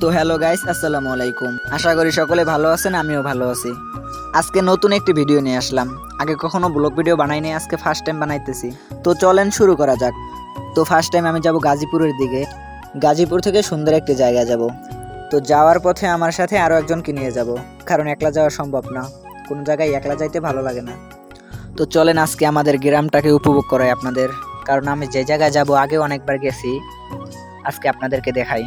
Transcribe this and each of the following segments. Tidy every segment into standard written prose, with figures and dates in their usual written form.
তো hello guys, আসসালামু আলাইকুম। আশা করি সকলে ভালো আছেন, আমিও ভালো আছি। আজকে নতুন একটি ভিডিও নিয়ে আসলাম। আগে কখনো ব্লগ ভিডিও বানাইনি, আজকে ফার্স্ট টাইম বানাইতেছি। তো চলেন শুরু করা যাক। তো ফার্স্ট টাইম আমি যাব গাজীপুরের দিকে। গাজীপুর থেকে সুন্দর একটি জায়গা যাব। তো যাওয়ার পথে আমার সাথে আরও একজনকে নিয়ে যাব, কারণ একলা যাওয়া সম্ভব না। কোনো জায়গায় একলা যাইতে ভালো লাগে না। তো চলেন আজকে আমাদের গ্রামটাকে উপভোগ করাই আপনাদের, কারণ আমি যে জায়গায় যাব আগে অনেকবার গেছি। আজকে আপনাদেরকে দেখাই।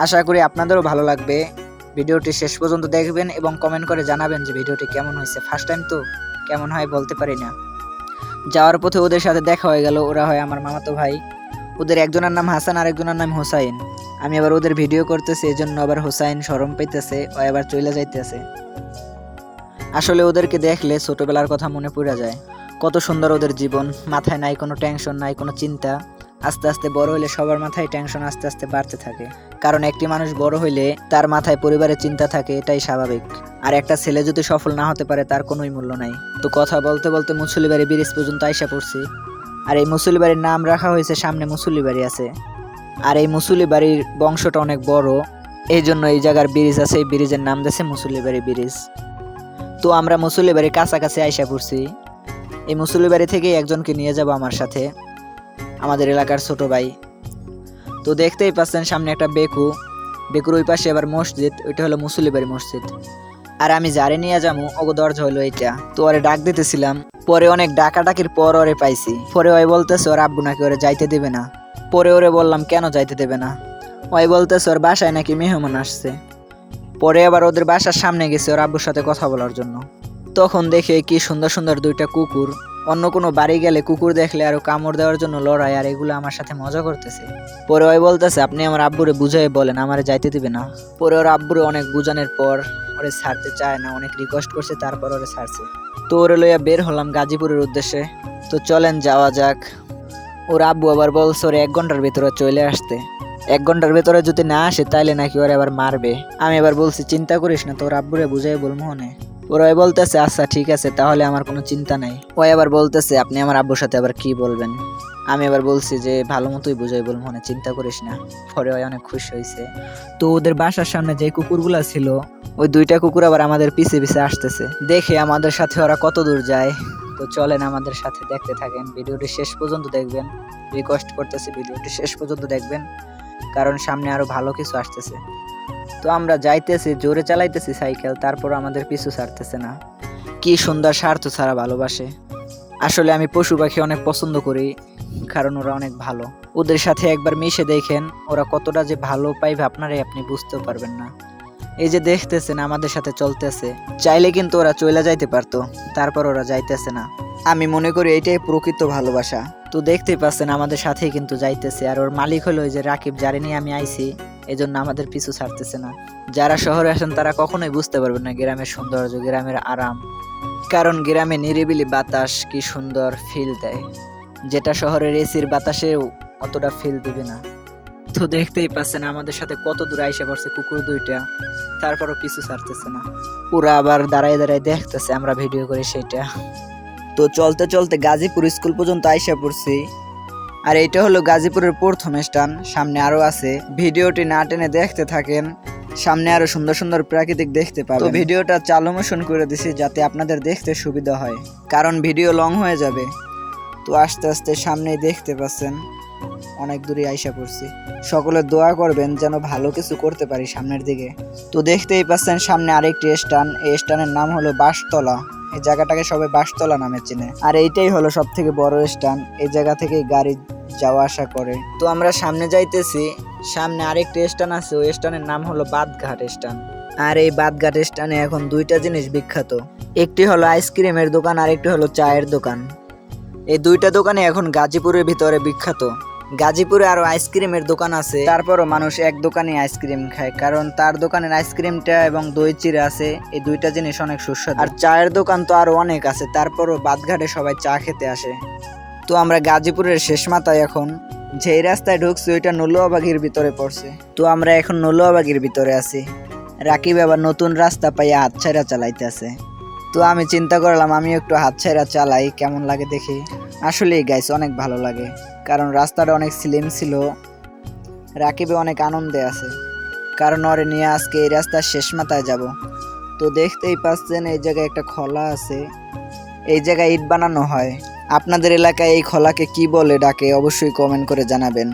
আশা করি আপনাদেরও ভালো লাগবে। ভিডিওটি শেষ পর্যন্ত দেখবেন এবং কমেন্ট করে জানাবেন যে ভিডিওটি কেমন হয়েছে। ফার্স্ট টাইম তো কেমন হয় বলতে পারি না। যাওয়ার পথে ওদের সাথে দেখা হয়ে গেল। ওরা হয় আমার মামাতো ভাই। ওদের একজনের নাম হাসান আর একজনের নাম হোসাইন। আমি আবার ওদের ভিডিও করতেছি, এই জন্য আবার হোসাইন শরম পাইতেছে, ও আবার চলে যাইতেছে। আসলে ওদেরকে দেখলে ছোটবেলার কথা মনে পড়ে যায়। কত সুন্দর ওদের জীবন, মাথায় নাই কোনো টেনশন, নাই কোনো চিন্তা। আস্তে আস্তে বড় হইলে সবার মাথায় টেনশন আস্তে আস্তে বাড়তে থাকে, কারণ একটি মানুষ বড় হইলে তার মাথায় পরিবারের চিন্তা থাকে, এটাই স্বাভাবিক। আর একটা ছেলে যদি সফল না হতে পারে তার কোনোই মূল্য নাই। তো কথা বলতে বলতে মুসুলিবাড়ি ব্রিজ পর্যন্ত আইসা পড়ছি। আর এই মুসুলিবাড়ির নাম রাখা হয়েছে, সামনে মুসুলিবাড়ি আছে। আর এই মুসুলিবাড়ির বংশটা অনেক বড়, এই জন্য এই জায়গার ব্রিজ আছে, এই ব্রিজের নাম দিয়েছে মুসুলিবাড়ি ব্রিজ। তো আমরা মুসুলিবাড়ির কাছাকাছি আইসা পড়ছি। এই মুসুলিবাড়ি থেকে একজনকে নিয়ে যাব আমার সাথে, আমাদের এলাকার ছোট ভাই। তো দেখতেই পাচ্ছেন সামনে একটা বেকুর ওই পাশে আবার মসজিদ, ওইটা হলো মুসুলিবাড়ি মসজিদ। আর আমি যারে নিয়ে যাবো ওগো দরজা হলো এইটা। তো ওরে ডাক দিতেছিলাম, পরে অনেক ডাকাডাকির পর ওরে পাইছি। পরে ওই বলতেছে ওর আব্বু নাকি ওরে যাইতে দেবে না। পরে ওরে বললাম কেন যাইতে দেবে না। ওই বলতেছে ওর বাসায় নাকি মেহমান আসছে। পরে আবার ওদের বাসার সামনে গেছে ওর আব্বুর সাথে কথা বলার জন্য। তখন দেখে কি সুন্দর সুন্দর দুইটা কুকুর। অন্য কোনো বাড়ি গেলে কুকুর দেখলে আরো কামড় দেওয়ার জন্য লড়াই, আর এগুলো আমার সাথে মজা করতেছে। পরে ওই বলতেছে আপনি আমার আব্বুরে বুঝাই বলেন, আমারে যাইতে দিবে না। পরে ওর আব্বুরে অনেক বুঝানোর পর ওরে ছাড়তে চায় না, অনেক রিকোয়েস্ট করছে, তারপর ওরে ছাড়ছে। তো ওরে লইয়া বের হলাম গাজীপুরের উদ্দেশ্যে। তো চলেন যাওয়া যাক। ওর আব্বু আবার বলছে ওরে 1 ঘন্টার ভিতরে চলে আসতে। 1 ঘন্টার ভেতরে যদি না আসে তাইলে নাকি ওরা আবার মারবে। আমি এবার বলছি চিন্তা করিস না, তোর আব্বুরে বুঝাই বলবো মনে। ওরাই বলতেছে আচ্ছা ঠিক আছে, তাহলে আমার কোনো চিন্তা নাই। ওই আবার বলতেছে আপনি আমার আব্বুর সাথে আবার কি বলবেন। আমি এবার বলছি যে ভালো মতোই বুঝাই বলবো মনে, চিন্তা করিস না। পরে ওই অনেক খুশি হয়েছে। তো ওদের বাসার সামনে যে কুকুরগুলা ছিল, ওই দুইটা কুকুর আবার আমাদের পিছে পিছে আসতেছে। দেখে আমাদের সাথে ওরা কত দূর যায়। তো চলেন আমাদের সাথে দেখতে থাকেন, ভিডিওটি শেষ পর্যন্ত দেখবেন। রিকোয়েস্ট করতেছি ভিডিওটি শেষ পর্যন্ত দেখবেন, কারণ সামনে আরো ভালো কিছু আসতেছে। তো আমরা যাইতেছি, জোরে চালাইতেছি সাইকেল, তারপর আমাদের পিছু ছাড়তেছে না। কি সুন্দর স্বার্থ ছাড়া ভালোবাসে। আসলে আমি পশু পাখি অনেক পছন্দ করি, কারণ ওরা অনেক ভালো। ওদের সাথে একবার মিশে দেখেন ওরা কতটা যে ভালো পাইবে আপনারাই আপনি বুঝতেও পারবেন না। এই যে দেখতেছেন আমাদের সাথে চলতেছে, চাইলে কিন্তু ওরা চলে যাইতে পারতো, তারপর ওরা যাইতেছে না। আমি মনে করি এইটাই প্রকৃত ভালোবাসা। তো দেখতেই পাচ্ছেন আমাদের সাথেই কিন্তু যাইতেছে। আর ওর মালিক হলো ওই যে রাকিব, যারে নিয়ে আমি আইছি, এজন্য আমাদের পিছু ছাড়তেছে না। যারা শহরে আসেন তারা কখনোই বুঝতে পারবেন না গ্রামের সৌন্দর্য, গ্রামের আরাম। কারণ গ্রামে নিরিবিলি বাতাস কি সুন্দর ফিল দেয়, যেটা শহরের এসির বাতাসেও অতটা ফিল দিবে না। তো দেখতেই পাচ্ছেন আমাদের সাথে কত দূর আইসা পড়ছে কুকুর দুইটা, তারপরও পিছু ছাড়তেছে না। ওরা আবার দাঁড়ায় দাঁড়ায় দেখতেছে আমরা ভিডিও করি সেটা। তো চলতে চলতে গাজীপুর স্কুল পর্যন্ত আইসা পড়ছি। আর এইটা হলো গাজীপুরের প্রথম স্থান, সামনে আরো আছে। ভিডিওটি না টেনে দেখতে থাকেন, সামনে আরো সুন্দর সুন্দর প্রাকৃতিক দেখতে পাবেন। তো ভিডিওটা চালু মোশন করে দিছি যাতে আপনাদের দেখতে সুবিধা হয়, কারণ ভিডিও লং হয়ে যাবে। তো আস্তে আস্তে সামনেই দেখতে পাচ্ছেন অনেক দূরে আইসা পড়ছি। সকলে দোয়া করবেন যেন ভালো কিছু করতে পারি সামনের দিকে। তো দেখতেই পাচ্ছেন সামনে আরেকটি স্থান, এই স্থানের নাম হলো বাঁশতলা। এই জায়গাটাকে সবাই বাঁশতলা নামে চেনে। আর এইটাই হলো সব থেকে বড় স্থান, এই জায়গা থেকে গাড়ি যাওয়া আসা করে। তো আমরা সামনে যাইতেছি, সামনে আরেকটি স্থান আছে, ওই স্থানের নাম হলো বাদঘাট স্থান। আর এই বাদঘাট স্থানে এখন দুইটা জিনিস বিখ্যাত, একটি হলো আইসক্রিমের দোকান আর একটি হলো চায়ের দোকান। এই দুইটা দোকানে এখন গাজীপুরের ভিতরে বিখ্যাত। গাজীপুরে আরো আইসক্রিমের দোকান আছে, তারপরও মানুষ এক দোকানে আইসক্রিম খায়, কারণ তার দোকানের আইসক্রিমটা এবং দই চিড়া আছে, এই দুইটা জিনিস অনেক সুস্বাদু। আর চায়ের দোকান তো আরো অনেক আছে, তারপরও বাদঘাটে সবাই চা খেতে আসে। তো আমরা গাজীপুরের শেষ মাথায় এখন, যেই রাস্তায় ঢুকছি ওইটা নলুয়াবাগির ভিতরে পড়ছে। তো আমরা এখন নলুয়াবাগির ভিতরে আছি। রাকিব আবার নতুন রাস্তা পাইয়া হাত ছাইরা চালাইতে আছে। তো আমি চিন্তা করলাম আমি একটু হাত ছাইরা চালাই, কেমন লাগে দেখি। আসলেই গাইস অনেক ভালো লাগে, কারণ রাস্তাটা অনেক স্লিম ছিল। রাকিবে অনেক আনন্দে আছে, কারণ ওরে নিয়ে আজকে এই রাস্তার শেষ মাথায় যাব। তো দেখতেই পাচ্ছেন এই জায়গায় একটা খলা আছে, এই জায়গায় ইট বানানো হয়। আপনাদের এলাকায় এই খলাকে কি বলে ডাকে অবশ্যই কমেন্ট করে জানাবেন।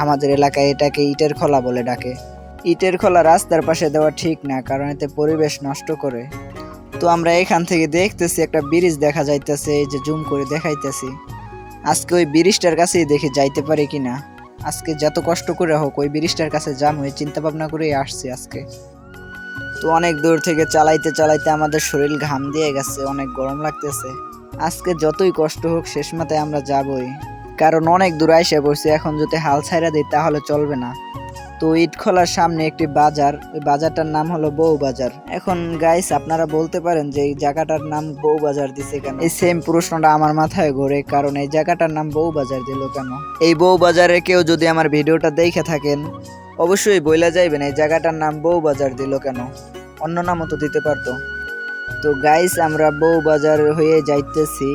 আমাদের এলাকায় এটাকে ইটের খলা বলে ডাকে। ইটের খলা রাস্তার পাশে দেওয়া ঠিক না, কারণ এতে পরিবেশ নষ্ট করে। তো আমরা এখান থেকে দেখতেছি একটা ব্রিজ দেখা যাইতেছে, এই যে জুম করে দেখাইতেছি। আজকে ওই ব্রিজটার কাছেই দেখি যাইতে পারি কিনা। আজকে যত কষ্ট করে হোক ওই ব্রিজটার কাছে যাম, ওই চিন্তা ভাবনা করেই আসছি আজকে। তো অনেক দূর থেকে চালাইতে চালাইতে আমাদের শরীর ঘাম দিয়ে গেছে, অনেক গরম লাগতেছে। আজকে যতই কষ্ট হোক শেষ মাথায় আমরা যাবই, কারণ অনেক দূর আইসা পড়ছি। এখন যদি হাল ছাইরা দিই তাহলে চলবে না। তো ইটখলার সামনে একটি বাজার, ওই বাজারটার নাম হলো বউ বাজার। এখন গাইস আপনারা বলতে পারেন যে এই জায়গাটার নাম বউ বাজার দিছে কেন? এই সেম প্রশ্নটা আমার মাথায় ঘোরে, কারণ এই জায়গাটার নাম বউ বাজার দিল কেন? এই বউ বাজারে কেউ যদি আমার ভিডিওটা দেখে থাকেন অবশ্যই বইলা যাইবেন এই জায়গাটার নাম বউ বাজার দিল কেন, অন্য নামও তো দিতে পারতো। তো গাইস আমরা বউ বাজার হয়ে যাইতেছি,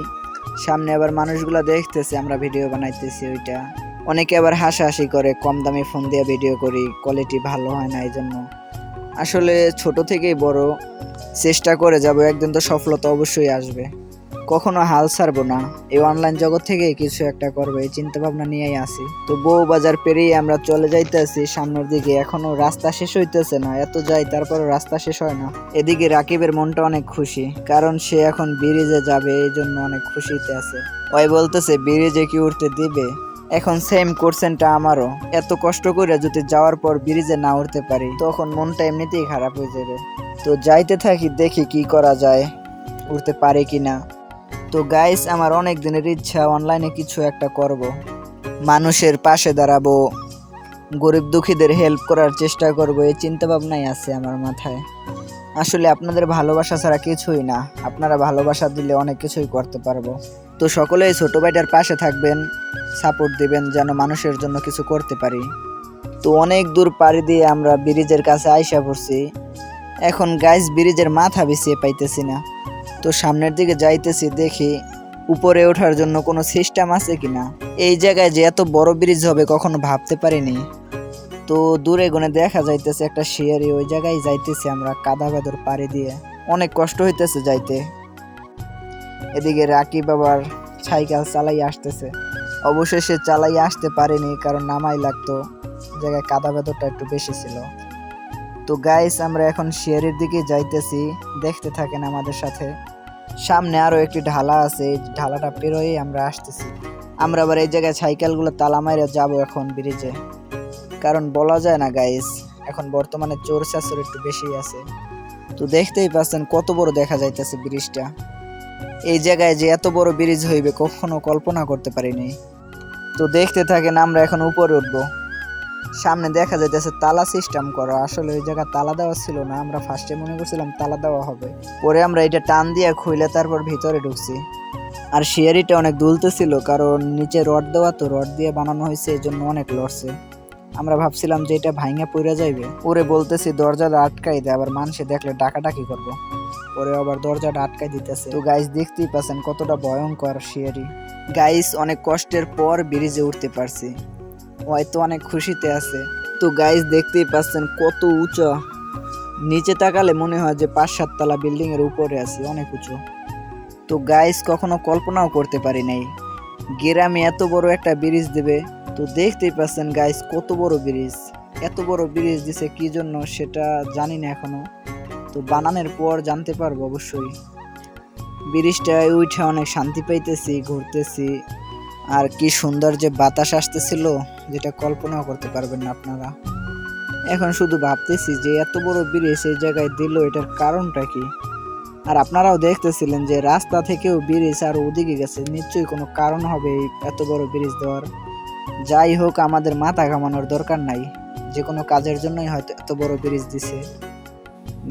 সামনে আবার মানুষগুলা দেখতেছে আমরা ভিডিও বানাইতেছি। ওইটা অনেকে আবার হাসাহাসি করে, কম দামি ফোন দিয়ে ভিডিও করি, কোয়ালিটি ভালো হয় না। এই জন্য আসলে ছোট থেকেই বড় চেষ্টা করে যাব, একদিন তো সফলতা অবশ্যই আসবে। কখনো হাল ছাড়বো না, এই অনলাইন জগৎ থেকে কিছু একটা করবো এই চিন্তা ভাবনা নিয়েই আসি। তো বউ বাজার পেরিয়ে আমরা চলে যাইতেছি সামনের দিকে। এখনো রাস্তা শেষ হইতেছে না, এত যাই তারপরও রাস্তা শেষ হয় না। এদিকে রাকিবের মনটা অনেক খুশি, কারণ সে এখন ব্রিজে যাবে, এই জন্য অনেক খুশিতে আছে। ওই বলতেছে ব্রিজে কি উঠতে দিবে। এখন সেম কোশ্চেনটা আমারও, এত কষ্ট করে যদি যাওয়ার পর ব্রিজে না উঠতে পারি তখন মনটা এমনিতেই খারাপ হয়ে যাবে। তো যাইতে থাকি, দেখি কি করা যায়, উঠতে পারি কিনা। তো গাইস আমার অনেক দিনের ইচ্ছা অনলাইনে কিছু একটা করব, মানুষের পাশে দাঁড়াবো, গরিব দুঃখীদের হেল্প করার চেষ্টা করব, এই চিন্তা ভাবনাই আছে আমার মাথায়। আসলে আপনাদের ভালোবাসা ছাড়া কিছুই না, আপনারা ভালোবাসা দিলে অনেক কিছুই করতে পারবো। তো সকলেই ছোট ভাইটার পাশে থাকবেন, সাপোর্ট দিবেন যেন মানুষের জন্য কিছু করতে পারি। তো অনেক দূর পাড়ি দিয়ে আমরা ব্রিজের কাছে আইসা পড়ছি। এখন গাইস ব্রিজের মাথা বিছিয়ে পাইতেছি না, তো সামনের দিকে যাইতেছি, দেখি উপরে ওঠার জন্য কোনো সিস্টেম আছে কিনা। এই জায়গায় যে এত বড় ব্রিজ হবে কখনো ভাবতে পারিনি। তো দূরে গুনে দেখা যাইতেছে একটা শিয়ারি, ওই জায়গায় যাইতেছি আমরা কাদা বেদর পাড়ি দিয়ে, অনেক কষ্ট হইতেছে যাইতে। এদিকে রাকিব আবার সাইকেল চালাই আসতেছে, অবশেষে চালাই আসতে পারেনি কারণ নামাই লাগতো, জায়গায় কাদা বেদরটা একটু বেশি ছিল। তো গাইস আমরা এখন শিয়ারির দিকে যাইতেছি, দেখতে থাকেন আমাদের সাথে। সামনে আরো একটি ঢালা আছে, এই ঢালাটা পেরোয় আমরা আসতেছি। আমরা আবার এই জায়গায় সাইকেলগুলো তালা মাইরে যাবো এখন ব্রিজে, কারণ বলা যায় না গাইস, এখন বর্তমানে চোর চাচর একটু বেশি আছে। তো দেখতেই পাচ্ছেন কত বড় দেখা যাইতেছে ব্রিজটা। এই জায়গায় যে এত বড় ব্রিজ হইবে কখনো কল্পনা করতে পারিনি। তো দেখতে থাকেন আমরা এখন উপরে উঠবো। সামনে দেখা যাইতেছে তালা সিস্টেম করা, আসলে ওই জায়গা তালা দেওয়া ছিল না, আমরা ফার্স্টে মনে করছিলাম তালা দেওয়া হবে, পরে আমরা এটা টান দিয়ে খুইলে তারপর ভিতরে ঢুকছি। আর শিয়ারিটা অনেক দুলতেছিল, কারণ নিচে রড দেওয়া, তো রড দিয়ে বানানো হয়েছে, এই জন্য অনেক লড়ছে। আমরা ভাবছিলাম যে এটা ভাঙা পড়ে যাইবে, পরে বলতেছি দরজাটা আটকাই দে, আবার মানুষে দেখলে ডাকাডাকি করবো, পরে আবার দরজাটা আটকাই দিতেছে। তো গাইস দেখতেই পাচ্ছেন কতটা ভয়ঙ্কর শিয়ারি। গাইস অনেক কষ্টের পর ব্রিজে উঠতে পারছি, হয়তো অনেক খুশিতে আছে। তো গাইস দেখতেই পাচ্ছেন কত উঁচু, নিচে তাকালে মনে হয় যে 5-7 তলা বিল্ডিং এর উপরে আছি, অনেক উঁচু। তো গাইস কখনো কল্পনাও করতে পারি নাই গ্রামে এত বড় একটা ব্রিজ দেবে। তো দেখতেই পাচ্ছেন গাইস কত বড় ব্রিজ, এত বড় ব্রিজ দিছে কি জন্য সেটা জানি না এখনো, তো বানানোর পর জানতে পারবো অবশ্যই। ব্রিজটায় উঠে অনেক শান্তি পাইতেছি, ঘুরতেছি, আর কি সুন্দর যে বাতাস আসতেছিল যেটা কল্পনাও করতে পারবেন না আপনারা। এখন শুধু ভাবতেছি যে এত বড় ব্রিজ এই জায়গায় দিল, এটার কারণটা কি। আর আপনারাও দেখতেছিলেন যে রাস্তা থেকেও ব্রিজ আর ওদিকে গেছে, নিশ্চয়ই কোনো কারণ হবে এই এত বড় ব্রিজ দেওয়ার। যাই হোক আমাদের মাথা ঘামানোর দরকার নাই, যে কোনো কাজের জন্যই হয়তো এত বড় ব্রিজ দিছে।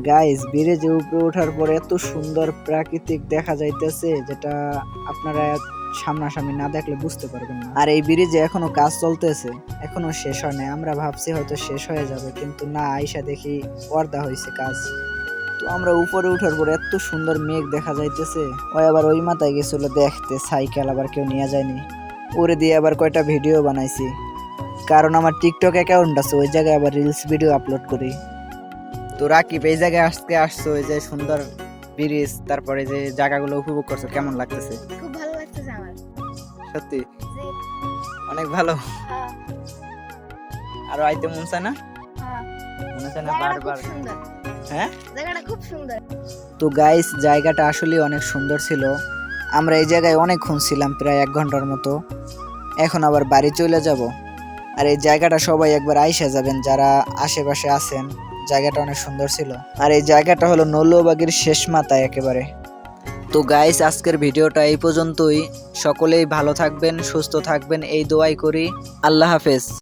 গাইস ব্রিজে উপরে ওঠার পর এত সুন্দর প্রাকৃতিক দেখা যাইতেছে যেটা আপনারা সামনাসামনি না দেখলে বুঝতে পারবেন না। আর এই ব্রিজে এখনো কাজ চলতেছে, এখনো শেষ হয় নাই। আমরা ভাবছি হয়তো শেষ হয়ে যাবে, কিন্তু না, আইসা দেখি পর্দা হয়েছে কাজ। তো আমরা উপরে উঠার পর এত সুন্দর মেঘ দেখা যাইতেছে। ওই আবার ওই মাথায় গেছিল দেখতে সাইকেল, আবার কেউ নিয়ে যায়নি, ওরে দিয়ে আবার কয়টা ভিডিও বানাইছি, কারণ আমার টিকটক অ্যাকাউন্ট আছে, ওই জায়গায় আবার রিলস ভিডিও আপলোড করি। তো রাকিব, এই জায়গায় আজকে আসছো, এই যে সুন্দর ব্রিজ, তারপরে যে জায়গাগুলো উপভোগ করছো, কেমন লাগতেছে? খুব ভালো লাগতেছে আমার। সত্যি জি, অনেক ভালো। হ্যাঁ, আরো আইতে মন চায় না? হ্যাঁ। মনে চায় না জায়গাটা বারবার? খুব সুন্দর। হ্যাঁ। জায়গাটা খুব সুন্দর। তো গাইস, জায়গাটা আসলে অনেক সুন্দর ছিল। আমরা এই জায়গায় অনেকক্ষণ ছিলাম, প্রায় 1 ঘন্টার মতো। এখন আবার বাড়ি চলে যাব। আর এই জায়গাটা সবাই একবার আইসা যাবেন যারা আশেপাশে আছেন। জায়গাটা অনেক সুন্দর ছিল। আর এই জায়গাটা হলো নৌলুবাগের শেষ মাথায় একেবারে। তো গাইস, আজকের ভিডিওটা এই পর্যন্তই। সকলেই ভালো থাকবেন, সুস্থ থাকবেন, এই দোয়াই করি। আল্লাহ হাফেজ।